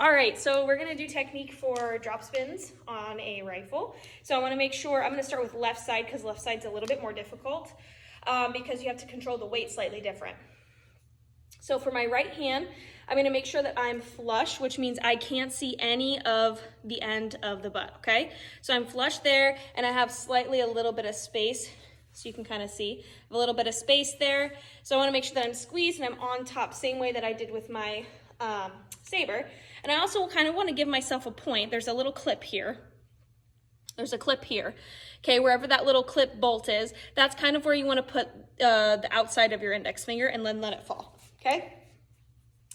All right, so we're gonna do technique for drop spins on a rifle. So I wanna make sure, I'm gonna start with left side because left side's a little bit more difficult because you have to control the weight slightly different. So for my right hand, I'm gonna make sure that I'm flush, which means I can't see any of the end of the butt, okay? So I'm flush there and I have slightly a little bit of space so you can kind of see a little bit of space there. So I wanna make sure that I'm squeezed and I'm on top, same way that I did with my saber. And I also kind of want to give myself a point. There's a little clip here. There's a clip here. Okay, wherever that little clip bolt is, that's kind of where you want to put the outside of your index finger and then let it fall. Okay?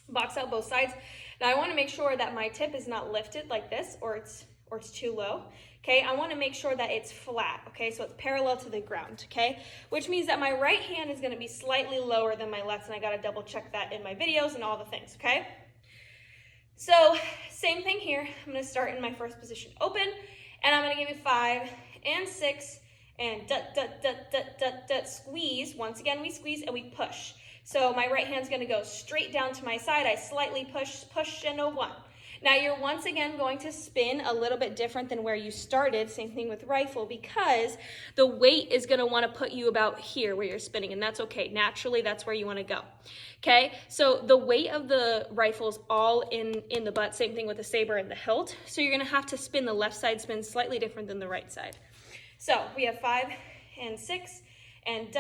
Box out both sides. Now I want to make sure that my tip is not lifted like this or it's too low. Okay, I want to make sure that it's flat. Okay, so it's parallel to the ground. Okay, which means that my right hand is going to be slightly lower than my left, and I got to double check that in my videos and all the things. Okay. So same thing here. I'm going to start in my first position open, and I'm going to give you 5 and 6 and squeeze. Once again, we squeeze and we push. So my right hand's going to go straight down to my side. I slightly push and a 1. Now you're once again going to spin a little bit different than where you started, same thing with rifle, because the weight is going to want to put you about here where you're spinning, and that's okay. Naturally, that's where you want to go. Okay, so the weight of the rifle is all in the butt, same thing with the saber and the hilt, so you're going to have to spin the left side spin slightly different than the right side. So we have 5 and 6 and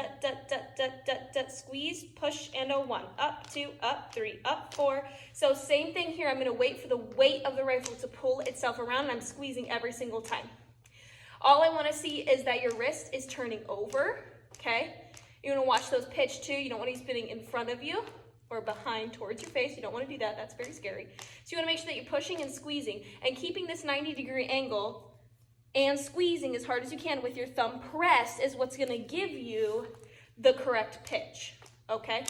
squeeze, push, and a 1, up 2, up 3, up 4. So same thing here. I'm going to wait for the weight of the rifle to pull itself around, and I'm squeezing every single time. All I want to see is that your wrist is turning over. Okay, you want to watch those pitch too. You don't want to be spinning in front of you or behind towards your face. You don't want to do that. That's very scary. So you want to make sure that you're pushing and squeezing and keeping this 90-degree angle and squeezing as hard as you can with your thumb pressed is what's going to give you the correct pitch, okay?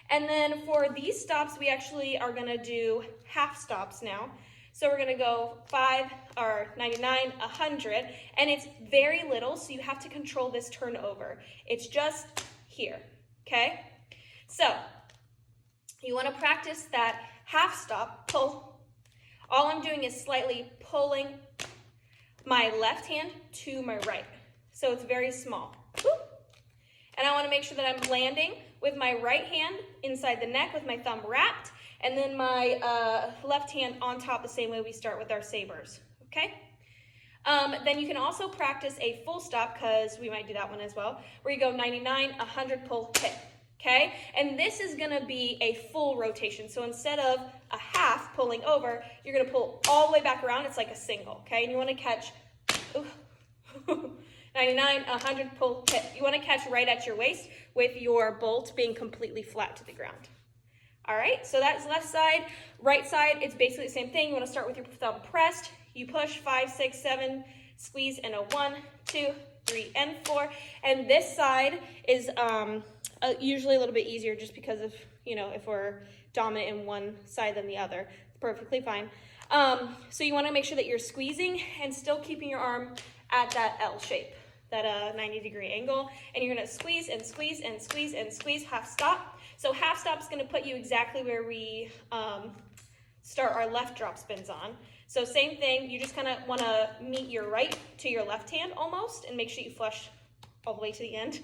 And then for these stops, we actually are going to do half stops now. So we're going to go 5 or 99, 100, and it's very little, so you have to control this turnover. It's just here, okay? So you want to practice that half stop, pull. All I'm doing is slightly pulling my left hand to my right. So it's very small. And I want to make sure that I'm landing with my right hand inside the neck with my thumb wrapped, and then my left hand on top the same way we start with our sabers, okay? Then you can also practice a full stop, because we might do that one as well, where you go 99, 100, pull, hit, okay? And this is gonna be a full rotation. So instead of a half pulling over, you're gonna pull all the way back around. It's like a single, okay? And you wanna catch, 99, 100, pull, hit. You wanna catch right at your waist with your bolt being completely flat to the ground. All right, so that's left side. Right side, it's basically the same thing. You wanna start with your thumb pressed. You push 5, 6, 7, squeeze, and a 1, 2, 3, and 4. And this side is usually a little bit easier just because of, you know, if we're dominant in one side than the other. It's perfectly fine. So you want to make sure that you're squeezing and still keeping your arm at that L shape, that 90-degree angle, and you're going to squeeze and squeeze and squeeze and squeeze, half stop. So half stop is going to put you exactly where we start our left drop spins on. So same thing, you just kind of want to meet your right to your left hand almost, and make sure you flush all the way to the end.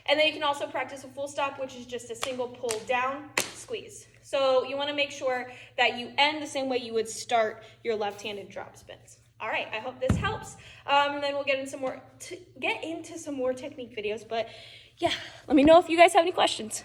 And then you can also practice a full stop, which is just a single pull down, squeeze. So you want to make sure that you end the same way you would start your left-handed drop spins. All right, I hope this helps. And then we'll get into some more technique videos. But yeah, let me know if you guys have any questions.